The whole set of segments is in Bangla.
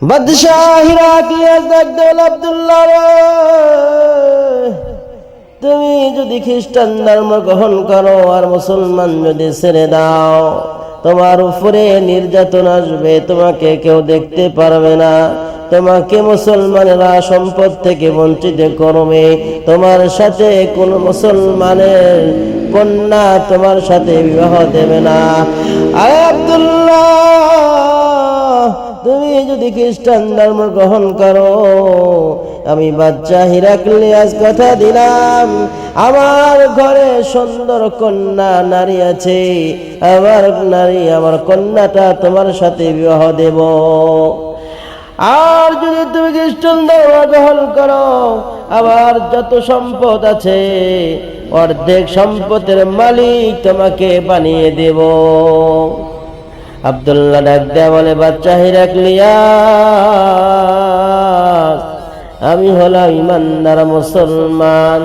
বাদশাহ হিরাক্লিয়াস ডাকল, আব্দুল্লাহ রে, তুমি যদি খ্রিস্টান ধর্ম গ্রহণ করো আর মুসলমান যদি ছেড়ে দাও, তোমার উপরে নির্যাতন আসবে, তোমাকে কেউ দেখতে পারবে না, তোমাকে মুসলমানেরা সম্পদ থেকে বঞ্চিত করবে, তোমার সাথে কোন মুসলমানের কন্যা তোমার সাথে বিবাহ দেবে না। আরে আব্দুল্লাহ, তুমি যদি খ্রিস্টান ধর্ম গ্রহণ করো, আমি বাদশাহ হিরাক্লিয়াস কথা দিলাম, আমার ঘরে সুন্দর কন্যা নারী আছে, আমার কন্যাটা তোমার সাথে বিবাহ দেব। আর যদি তুমি খ্রিস্টান ধর্ম গ্রহণ করো, আমার যত সম্পদ আছে অর্ধেক সম্পদের মালিক তোমাকে বানিয়ে দেব। আব্দুল্লাহ ডাক দেয়া বলে, বাদশাহ হিরাক্লিয়াস, আমি হলাম ইমানদার মুসলমান,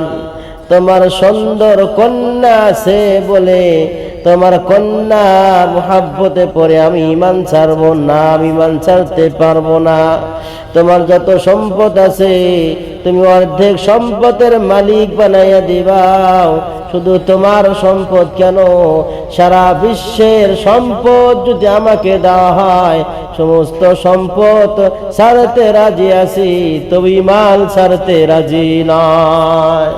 তোমার সুন্দর কন্যা আছে বলে তোমার কন্যা মুহাব্বতে পড়ে আমি ঈমান ছাড়বো না, আমি ঈমান ছাড়তে পারবো না। তোমার যত সম্পদ আছে তুমি অর্ধেক সম্পদের মালিক বানাইয়া দিবাও। শুধু তোমার সম্পদ কেন, সারা বিশ্বের সম্পদ যদি আমাকে দেওয়া হয়, সমস্ত সম্পদ ছাড়তে রাজি আছি, তবে ঈমান ছাড়তে রাজি নয়।